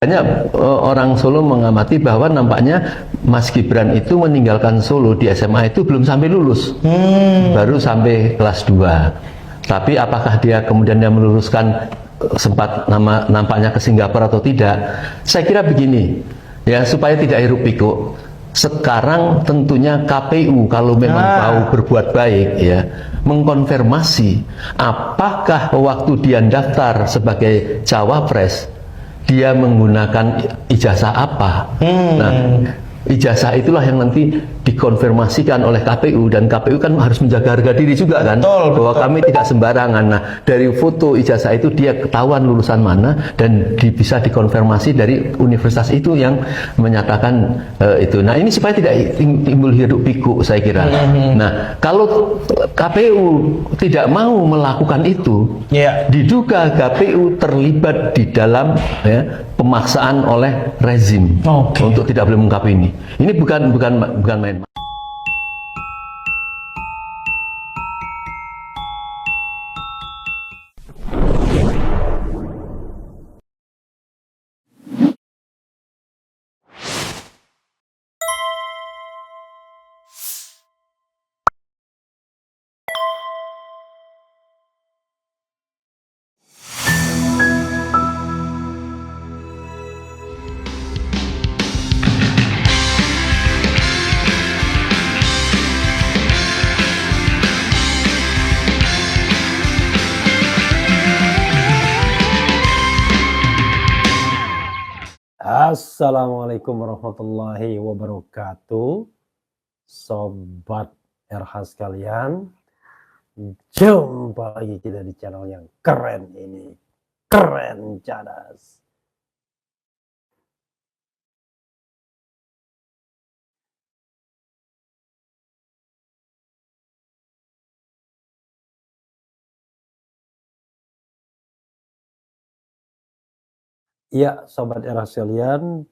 Banyak orang Solo mengamati bahwa nampaknya Mas Gibran itu meninggalkan Solo di SMA itu belum sampai lulus, baru sampai kelas 2. Tapi apakah dia kemudian meluluskan sempat nampaknya ke Singapura atau tidak? Saya kira begini, ya supaya tidak hiruk pikuk. Sekarang tentunya KPU kalau memang mau berbuat baik ya mengkonfirmasi apakah waktu dia daftar sebagai cawapres dia menggunakan ijazah apa. Nah, ijazah itulah yang nanti dikonfirmasikan oleh KPU, dan KPU kan harus menjaga harga diri juga kan, bahwa kami tidak sembarangan. Nah, dari foto ijazah itu dia ketahuan lulusan mana dan bisa dikonfirmasi dari universitas itu yang menyatakan itu. Nah, ini supaya tidak timbul hiruk pikuk saya kira. Nah, kalau KPU tidak mau melakukan itu, diduga KPU terlibat di dalam pemaksaan oleh rezim untuk tidak boleh mengungkap ini. Ini bukan main. Assalamualaikum warahmatullahi wabarakatuh, Sobat RH sekalian. Jumpa lagi kita di channel yang keren ini, Keren Cadas. Ya, Sobat RH sekalian,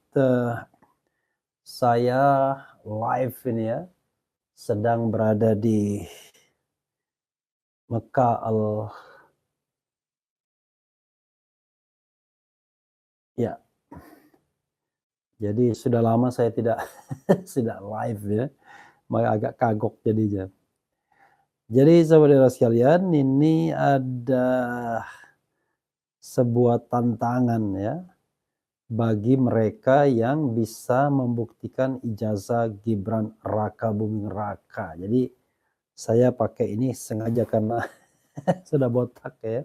saya live ini ya, sedang berada di Mekah ya. Jadi sudah lama saya tidak tidak live ya, agak kagok jadinya. Jadi Sobat RH sekalian, ini ada sebuah tantangan ya bagi mereka yang bisa membuktikan ijazah Gibran Raka Buming Raka. Jadi saya pakai ini sengaja karena sudah botak ya.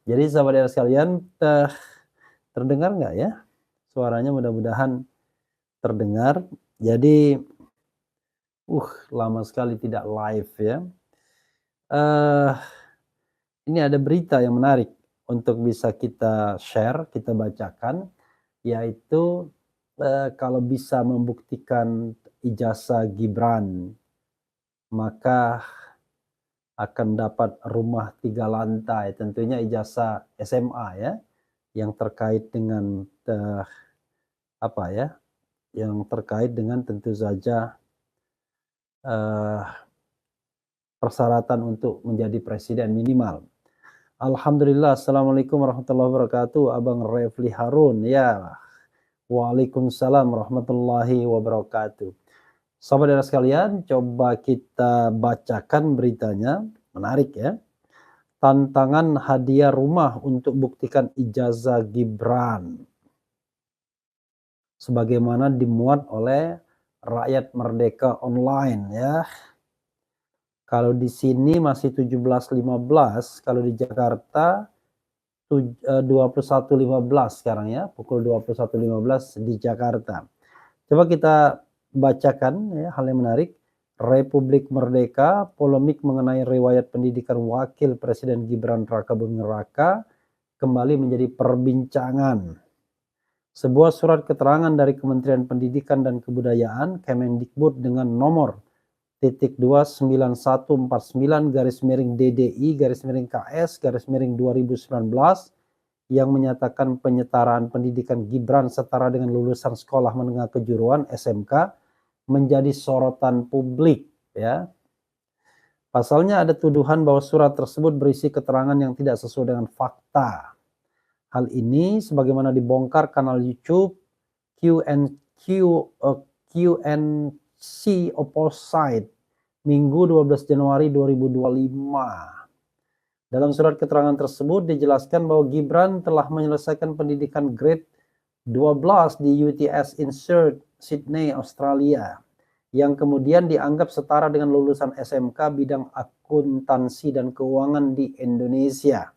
Jadi sahabat sekalian, terdengar nggak ya suaranya? Mudah-mudahan terdengar. Jadi lama sekali tidak live ya. Ini ada berita yang menarik untuk bisa kita share, kita bacakan, yaitu kalau bisa membuktikan ijazah Gibran, maka akan dapat rumah 3 lantai, tentunya ijazah SMA ya, yang terkait dengan yang terkait dengan tentu saja persyaratan untuk menjadi presiden minimal. Alhamdulillah, assalamualaikum warahmatullahi wabarakatuh, Abang Refli Harun ya. Waalaikumsalam warahmatullahi wabarakatuh. Sahabat sekalian, coba kita bacakan beritanya, menarik ya. Tantangan hadiah rumah untuk buktikan ijazah Gibran, sebagaimana dimuat oleh Rakyat Merdeka Online ya. Kalau di sini masih 17.15, kalau di Jakarta 21.15 sekarang ya, pukul 21.15 di Jakarta. Coba kita bacakan ya, hal yang menarik. Republik Merdeka, polemik mengenai riwayat pendidikan Wakil Presiden Gibran Raka Buming Raka kembali menjadi perbincangan. Sebuah surat keterangan dari Kementerian Pendidikan dan Kebudayaan Kemendikbud dengan nomor .29149-DDI-KS-2019 yang menyatakan penyetaraan pendidikan Gibran setara dengan lulusan sekolah menengah kejuruan SMK menjadi sorotan publik ya. Pasalnya ada tuduhan bahwa surat tersebut berisi keterangan yang tidak sesuai dengan fakta. Hal ini sebagaimana dibongkar kanal YouTube QNC Opposite Minggu 12 Januari 2025. Dalam surat keterangan tersebut dijelaskan bahwa Gibran telah menyelesaikan pendidikan grade 12 di UTS Insert Sydney, Australia, yang kemudian dianggap setara dengan lulusan SMK bidang akuntansi dan keuangan di Indonesia.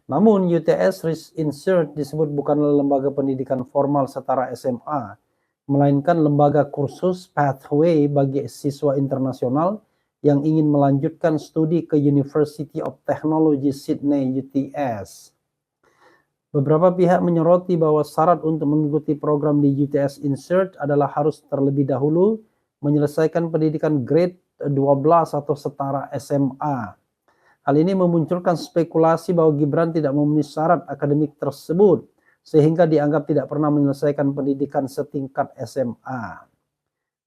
Namun UTS Insert disebut bukanlah lembaga pendidikan formal setara SMA, melainkan lembaga kursus pathway bagi siswa internasional yang ingin melanjutkan studi ke University of Technology Sydney UTS. Beberapa pihak menyoroti bahwa syarat untuk mengikuti program di UTS Insert adalah harus terlebih dahulu menyelesaikan pendidikan grade 12 atau setara SMA. Hal ini memunculkan spekulasi bahwa Gibran tidak memenuhi syarat akademik tersebut, sehingga dianggap tidak pernah menyelesaikan pendidikan setingkat SMA.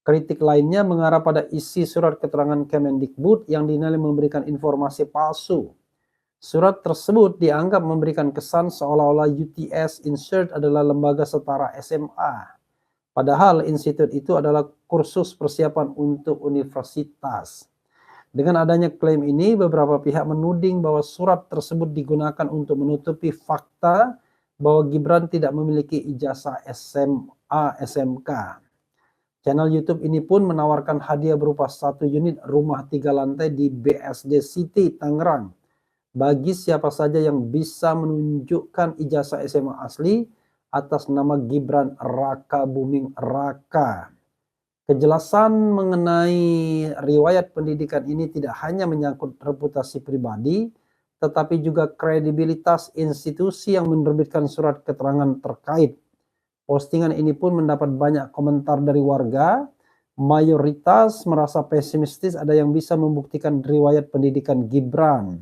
Kritik lainnya mengarah pada isi surat keterangan Kemendikbud yang dinilai memberikan informasi palsu. Surat tersebut dianggap memberikan kesan seolah-olah UTS Insert adalah lembaga setara SMA. Padahal institut itu adalah kursus persiapan untuk universitas. Dengan adanya klaim ini, beberapa pihak menuding bahwa surat tersebut digunakan untuk menutupi fakta bahwa Gibran tidak memiliki ijazah SMA SMK. Channel YouTube ini pun menawarkan hadiah berupa 1 unit rumah 3 lantai di BSD City, Tangerang, bagi siapa saja yang bisa menunjukkan ijazah SMA asli atas nama Gibran Raka Buming Raka. Kejelasan mengenai riwayat pendidikan ini tidak hanya menyangkut reputasi pribadi, tetapi juga kredibilitas institusi yang menerbitkan surat keterangan terkait. Postingan ini pun mendapat banyak komentar dari warga. Mayoritas merasa pesimistis ada yang bisa membuktikan riwayat pendidikan Gibran.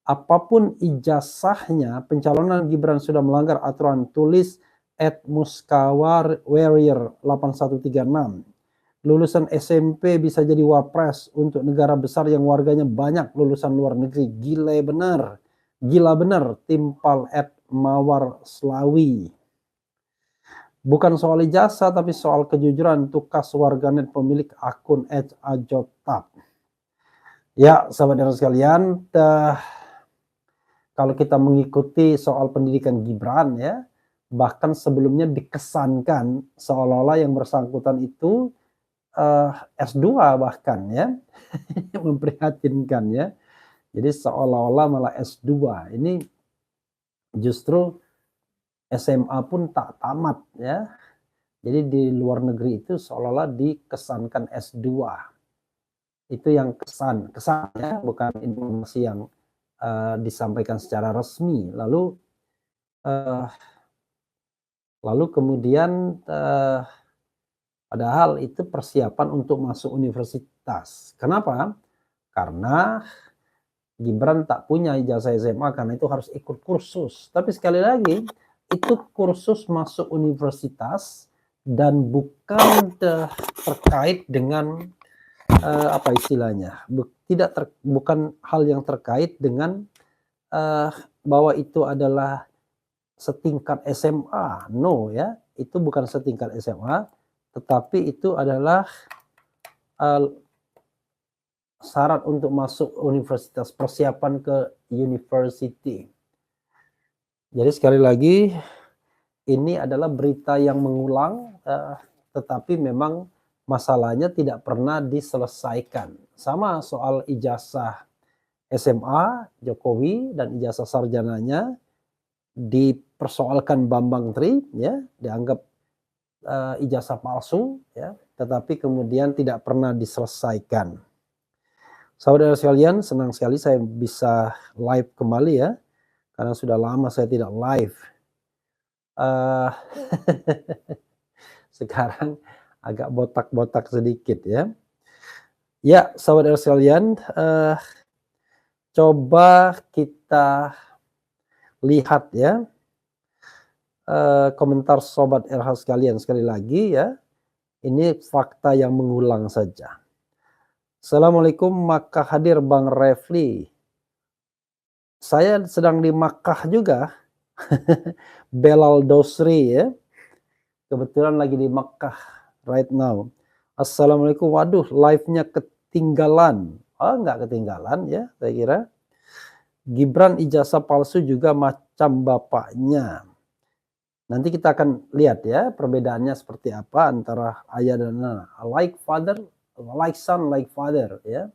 Apapun ijazahnya, pencalonan Gibran sudah melanggar aturan tulis Muskawa Warrior 8136. Lulusan SMP bisa jadi wapres untuk negara besar yang warganya banyak lulusan luar negeri. Gila bener, timpal Mawar Slawi. Bukan soal ijazah, tapi soal kejujuran tukas warganet pemilik akun @ajotab. Ya, sahabat dan sekalian, kalau kita mengikuti soal pendidikan Gibran ya, bahkan sebelumnya dikesankan seolah-olah yang bersangkutan itu S2 bahkan ya. Memprihatinkan ya. Jadi seolah-olah malah S2. Ini justru SMA pun tak tamat ya. Jadi di luar negeri itu seolah-olah dikesankan S2. Itu yang kesannya, bukan informasi yang disampaikan secara resmi. Lalu kemudian padahal itu persiapan untuk masuk universitas. Kenapa? Karena Gibran tak punya ijazah SMA, karena itu harus ikut kursus. Tapi sekali lagi, itu kursus masuk universitas dan bukan terkait dengan apa istilahnya, bukan hal yang terkait dengan bahwa itu adalah setingkat SMA. No ya, itu bukan setingkat SMA. Tetapi itu adalah syarat untuk masuk universitas, persiapan ke university. Jadi sekali lagi, ini adalah berita yang mengulang, tetapi memang masalahnya tidak pernah diselesaikan. Sama soal ijazah SMA Jokowi dan ijazah sarjananya dipersoalkan Bambang Tri, ya, dianggap ijazah palsu ya, tetapi kemudian tidak pernah diselesaikan. Saudara sekalian, senang sekali saya bisa live kembali ya, karena sudah lama saya tidak live. Sekarang agak botak-botak sedikit ya. Ya, saudara sekalian, coba kita lihat ya. Komentar sobat RH sekalian sekali lagi ya. Ini fakta yang mengulang saja. Assalamualaikum, Makkah hadir Bang Refli. Saya sedang di Makkah juga. Belal Dosri ya. Kebetulan lagi di Mekah right now. Assalamualaikum. Waduh, live-nya ketinggalan. Oh, nggak ketinggalan ya, saya kira. Gibran ijazah palsu juga macam bapaknya. Nanti kita akan lihat ya perbedaannya seperti apa antara ayah dan anak. Like father, like son, like father ya.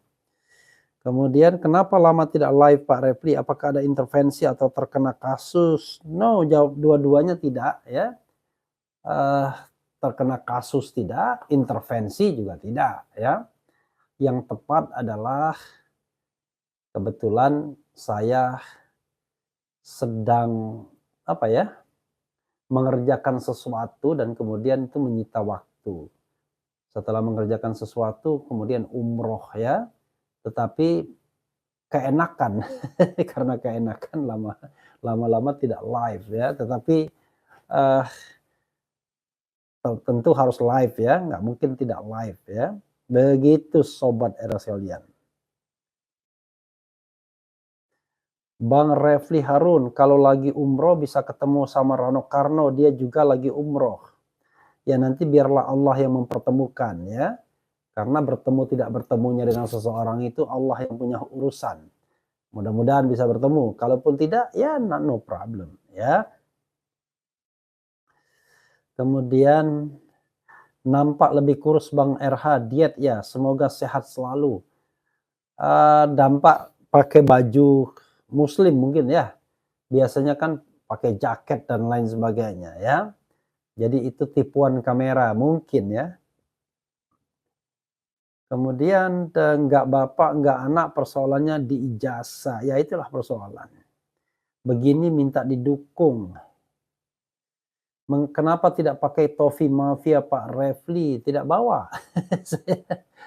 Kemudian kenapa lama tidak live Pak Refli? Apakah ada intervensi atau terkena kasus? No, jawab dua-duanya tidak ya. Terkena kasus tidak, intervensi juga tidak ya. Yang tepat adalah kebetulan saya sedang apa ya, mengerjakan sesuatu dan kemudian itu menyita waktu. Setelah mengerjakan sesuatu kemudian umroh ya, tetapi keenakan karena keenakan lama-lama tidak live ya, tetapi tentu harus live ya, nggak mungkin tidak live ya. Begitu Sobat Era Selian. Bang Refli Harun, kalau lagi umroh bisa ketemu sama Rano Karno, dia juga lagi umroh. Ya nanti biarlah Allah yang mempertemukan ya. Karena bertemu tidak bertemunya dengan seseorang itu Allah yang punya urusan. Mudah-mudahan bisa bertemu. Kalaupun tidak, ya no problem ya. Kemudian nampak lebih kurus Bang RH, diet ya, semoga sehat selalu. Dampak pakai baju muslim mungkin ya. Biasanya kan pakai jaket dan lain sebagainya ya. Jadi itu tipuan kamera mungkin ya. Kemudian enggak bapak, enggak anak, persoalannya di ijazah. Ya itulah persoalannya. Begini minta didukung. Kenapa tidak pakai topi mafia Pak Refli? Tidak bawa.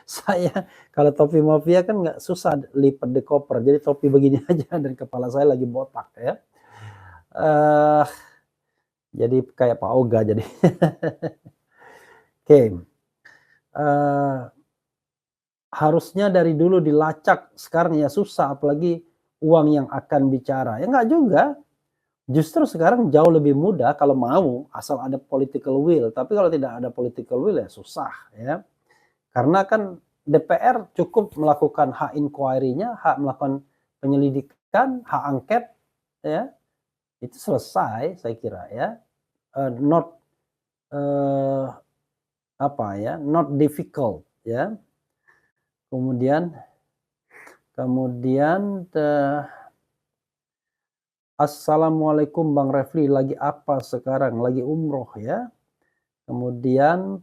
saya kalau topi mafia kan nggak susah lipat di koper. Jadi topi begini aja dan kepala saya lagi botak ya. Jadi kayak Pak Oga jadi. Oke. Harusnya dari dulu dilacak, sekarang ya susah, apalagi uang yang akan bicara. Ya enggak juga. Justru sekarang jauh lebih mudah kalau mau, asal ada political will. Tapi kalau tidak ada political will ya susah ya. Karena kan DPR cukup melakukan hak inquiry-nya, hak melakukan penyelidikan, hak angket ya. Itu selesai saya kira ya. Not not difficult ya. Kemudian Assalamualaikum Bang Refli, lagi apa sekarang? Lagi umroh ya. Kemudian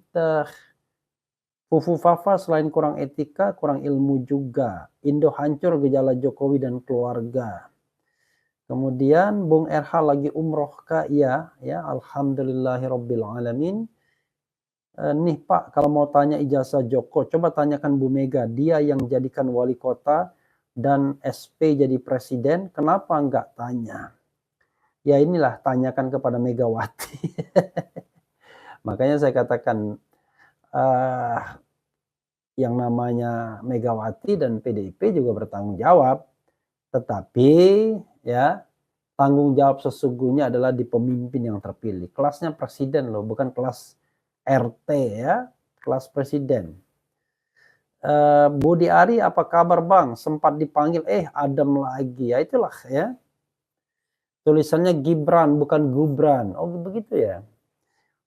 Fufu Fafa, selain kurang etika, kurang ilmu juga. Indo hancur, gejala Jokowi dan keluarga. Kemudian Bung RH lagi umroh kah? Iya ya, alhamdulillahirobbilalamin. Nih Pak, kalau mau tanya ijazah Joko, coba tanyakan Bu Mega, dia yang jadikan wali kota dan SP jadi presiden, kenapa enggak tanya? Ya inilah, tanyakan kepada Megawati. Makanya saya katakan yang namanya Megawati dan PDIP juga bertanggung jawab. Tetapi ya, tanggung jawab sesungguhnya adalah di pemimpin yang terpilih. Kelasnya presiden loh, bukan kelas RT ya, kelas presiden. Budi Ari, apa kabar Bang? Sempat dipanggil, adem lagi. Ya itulah ya. Tulisannya Gibran bukan Gubran. Oh begitu ya.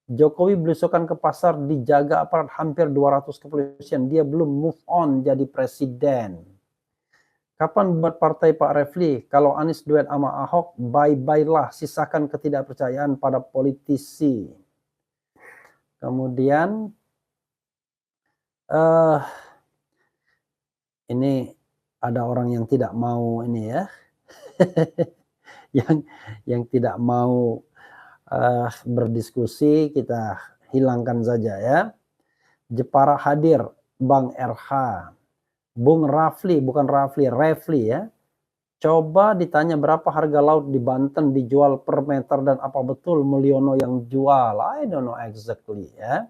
Jokowi belusukan ke pasar dijaga aparat hampir 200 kepolisian. Dia belum move on jadi presiden. Kapan buat partai Pak Refli? Kalau Anies duet sama Ahok, bye-bye lah. Sisakan ketidakpercayaan pada politisi. Kemudian ini ada orang yang tidak mau ini ya. yang tidak mau berdiskusi, kita hilangkan saja ya. Jepara hadir, Bang RH. Bung Rafli, bukan Rafli, Refli ya. Coba ditanya berapa harga laut di Banten dijual per meter dan apa betul Mulyono yang jual? I don't know exactly ya.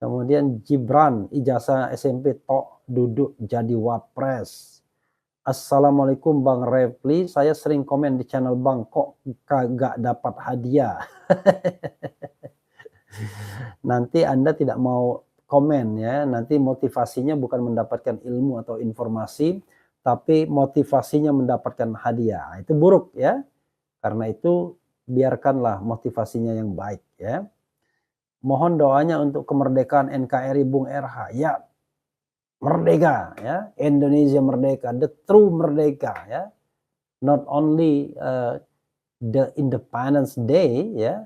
Kemudian Gibran, ijazah SMP tok duduk jadi wapres. Assalamualaikum Bang Refli, saya sering komen di channel Bang, kok kagak dapat hadiah. Nanti Anda tidak mau komen ya, nanti motivasinya bukan mendapatkan ilmu atau informasi, tapi motivasinya mendapatkan hadiah. Itu buruk ya. Karena itu biarkanlah motivasinya yang baik ya. Mohon doanya untuk kemerdekaan NKRI Bung RH. Ya, merdeka ya, Indonesia merdeka, the true merdeka ya. Not only the Independence Day ya,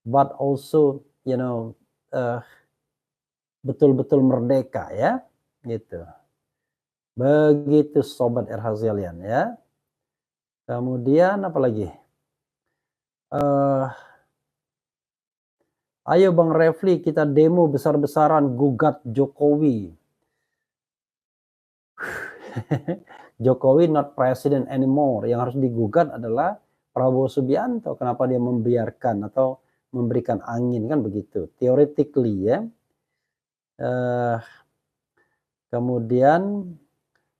but also betul-betul merdeka ya, gitu. Begitu sobat RH sekalian ya. Kemudian apa lagi? Ayo Bang Refli kita demo besar-besaran gugat Jokowi. Jokowi not president anymore. Yang harus digugat adalah Prabowo Subianto. Kenapa dia membiarkan atau memberikan angin, kan begitu. Theoretically ya. Kemudian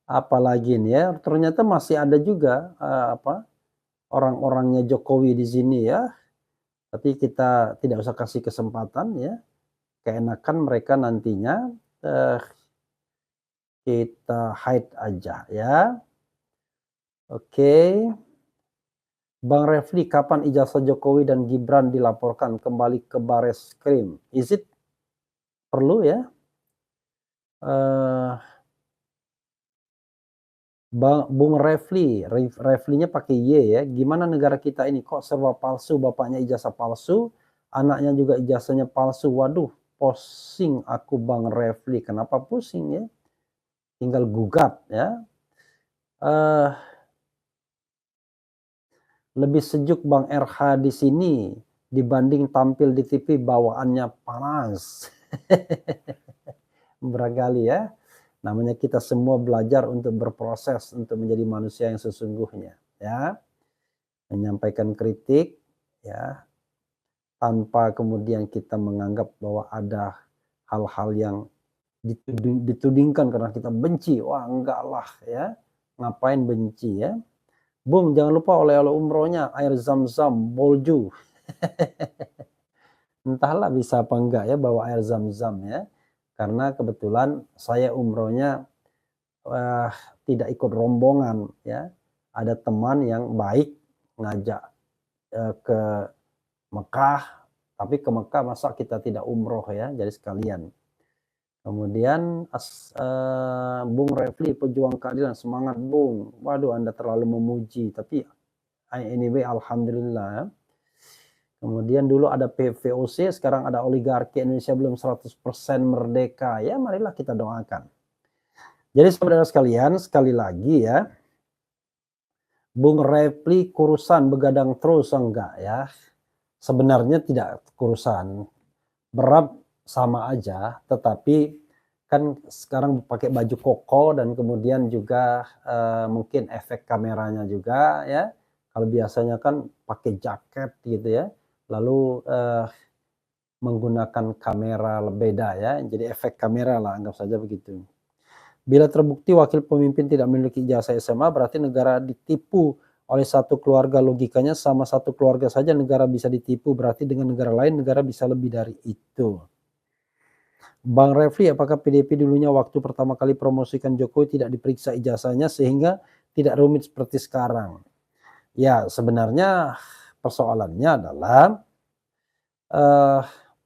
apalagi nih ya, ternyata masih ada juga orang-orangnya Jokowi di sini ya. Tapi kita tidak usah kasih kesempatan ya. Keenakan mereka nantinya kita hide aja ya. Oke. Bang Refli, kapan ijazah Jokowi dan Gibran dilaporkan kembali ke Bareskrim? Is it perlu ya? Bung Refli, Reflinya pakai Y ya. Gimana negara kita ini kok serba palsu, bapaknya ijazah palsu, anaknya juga ijazahnya palsu. Waduh, pusing aku Bang Refli. Kenapa pusing ya? Tinggal gugat ya. Lebih sejuk Bang RH di sini dibanding tampil di TV bawaannya panas. Barangkali ya. Namanya kita semua belajar untuk berproses untuk menjadi manusia yang sesungguhnya ya. Menyampaikan kritik ya tanpa kemudian kita menganggap bahwa ada hal-hal yang ditudingkan karena kita benci. Wah, enggak lah ya. Ngapain benci ya? Bung, jangan lupa oleh-oleh umrohnya air zam-zam bolju. Entahlah bisa apa enggak ya bawa air zam-zam ya. Karena kebetulan saya umrohnya tidak ikut rombongan ya. Ada teman yang baik ngajak ke Mekah, tapi ke Mekah masa kita tidak umroh ya, jadi sekalian. Kemudian Bung Refli pejuang keadilan, semangat Bung. Waduh, Anda terlalu memuji, tapi anyway alhamdulillah. Kemudian dulu ada PVOC, sekarang ada oligarki, Indonesia belum 100% merdeka. Ya marilah kita doakan. Jadi saudara sekalian, sekali lagi ya, Bung Refli kurusan begadang terus enggak ya? Sebenarnya tidak kurusan, berat sama aja, tetapi kan sekarang pakai baju koko dan kemudian juga mungkin efek kameranya juga ya. Kalau biasanya kan pakai jaket gitu ya, lalu menggunakan kamera beda ya, jadi efek kamera lah, anggap saja begitu. Bila terbukti wakil pemimpin tidak memiliki ijazah SMA, berarti negara ditipu oleh satu keluarga. Logikanya sama satu keluarga saja negara bisa ditipu, berarti dengan negara lain negara bisa lebih dari itu. Bang Refli, apakah PDIP dulunya waktu pertama kali promosikan Jokowi tidak diperiksa ijazahnya sehingga tidak rumit seperti sekarang? Ya sebenarnya persoalannya adalah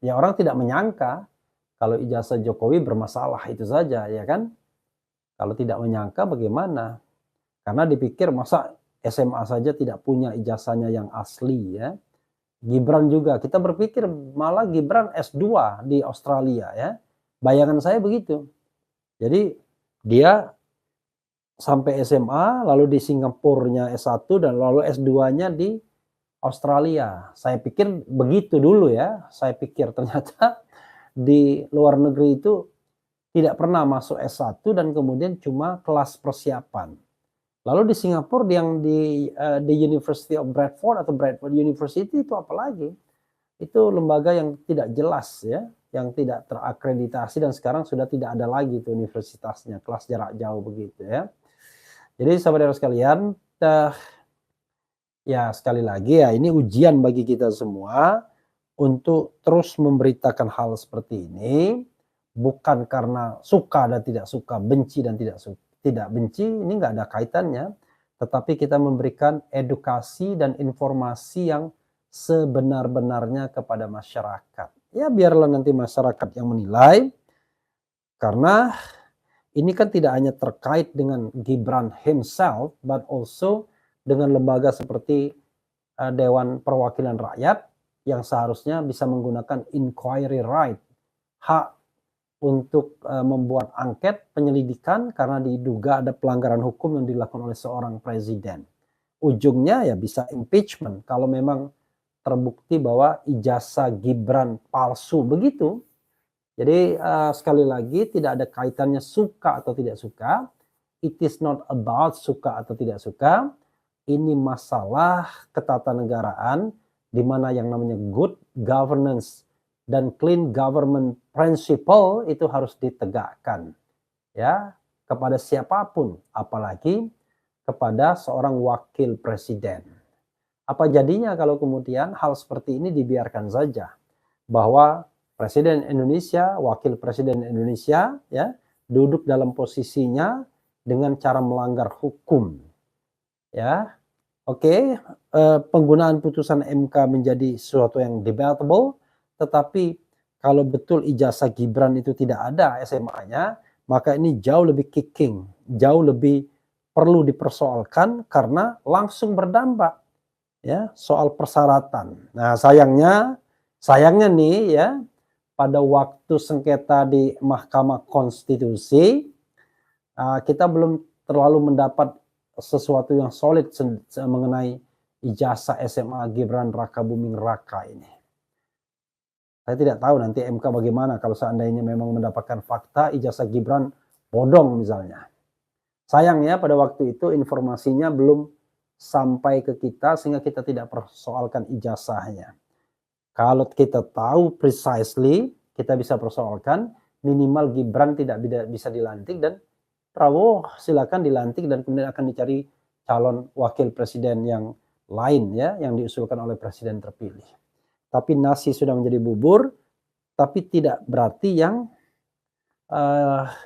ya orang tidak menyangka kalau ijazah Jokowi bermasalah, itu saja ya kan. Kalau tidak menyangka bagaimana? Karena dipikir masa SMA saja tidak punya ijazahnya yang asli ya. Gibran juga, kita berpikir malah Gibran S2 di Australia ya. Bayangan saya begitu. Jadi dia sampai SMA, lalu di Singapurnya S1 dan lalu S2-nya di Australia. Saya pikir begitu dulu ya. Saya pikir ternyata di luar negeri itu tidak pernah masuk S1 dan kemudian cuma kelas persiapan. Lalu di Singapura yang di University of Bradford atau Bradford University itu apalagi? Itu lembaga yang tidak jelas ya, yang tidak terakreditasi dan sekarang sudah tidak ada lagi itu universitasnya, kelas jarak jauh begitu ya. Jadi saudara sekalian, ya sekali lagi ya ini ujian bagi kita semua untuk terus memberitakan hal seperti ini, bukan karena suka dan tidak suka, benci dan tidak benci, ini nggak ada kaitannya, tetapi kita memberikan edukasi dan informasi yang sebenar-benarnya kepada masyarakat. Ya biarlah nanti masyarakat yang menilai, karena ini kan tidak hanya terkait dengan Gibran himself, but also dengan lembaga seperti Dewan Perwakilan Rakyat yang seharusnya bisa menggunakan inquiry right, hak untuk membuat angket penyelidikan karena diduga ada pelanggaran hukum yang dilakukan oleh seorang presiden. Ujungnya ya bisa impeachment kalau memang terbukti bahwa ijazah Gibran palsu begitu. Jadi sekali lagi tidak ada kaitannya suka atau tidak suka. It is not about suka atau tidak suka. Ini masalah ketatanegaraan di mana yang namanya good governance dan clean government principle itu harus ditegakkan ya kepada siapapun, apalagi kepada seorang wakil presiden. Apa jadinya kalau kemudian hal seperti ini dibiarkan saja, bahwa Presiden Indonesia, Wakil Presiden Indonesia, ya, duduk dalam posisinya dengan cara melanggar hukum, ya. Oke, penggunaan putusan MK menjadi sesuatu yang debatable, tetapi kalau betul ijazah Gibran itu tidak ada SMA-nya, maka ini jauh lebih kicking, jauh lebih perlu dipersoalkan karena langsung berdampak, ya, soal persyaratan. Nah, sayangnya nih, ya. Pada waktu sengketa di Mahkamah Konstitusi, kita belum terlalu mendapat sesuatu yang solid mengenai ijazah SMA Gibran Rakabuming Raka ini. Saya tidak tahu nanti MK bagaimana kalau seandainya memang mendapatkan fakta ijazah Gibran bodong misalnya. Sayangnya pada waktu itu informasinya belum sampai ke kita sehingga kita tidak persoalkan ijazahnya. Kalau kita tahu precisely, kita bisa persoalkan minimal Gibran tidak bisa dilantik dan Prabowo silakan dilantik dan kemudian akan dicari calon wakil presiden yang lain ya, yang diusulkan oleh presiden terpilih. Tapi nasi sudah menjadi bubur, tapi tidak berarti yang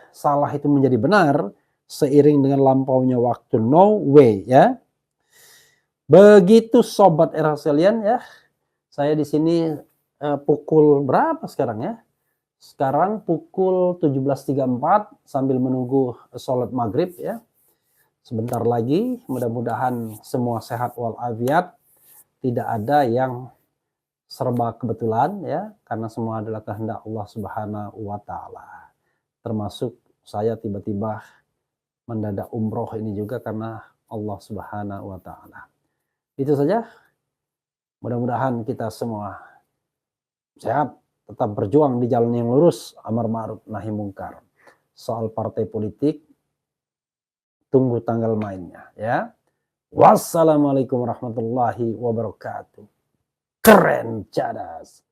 salah itu menjadi benar seiring dengan lampaunya waktu. No way ya. Begitu sobat era sekalian ya. Saya di sini pukul berapa sekarang ya? Sekarang pukul 17.34 sambil menunggu sholat maghrib ya. Sebentar lagi mudah-mudahan semua sehat walafiat. Tidak ada yang serba kebetulan ya. Karena semua adalah kehendak Allah Subhanahu wa Ta'ala. Termasuk saya tiba-tiba mendadak umroh ini juga karena Allah Subhanahu wa Ta'ala. Itu saja. Mudah-mudahan kita semua sehat, tetap berjuang di jalan yang lurus, amar ma'ruf nahi mungkar. Soal partai politik, tunggu tanggal mainnya ya. Wassalamualaikum warahmatullahi wabarakatuh. Keren, cadas.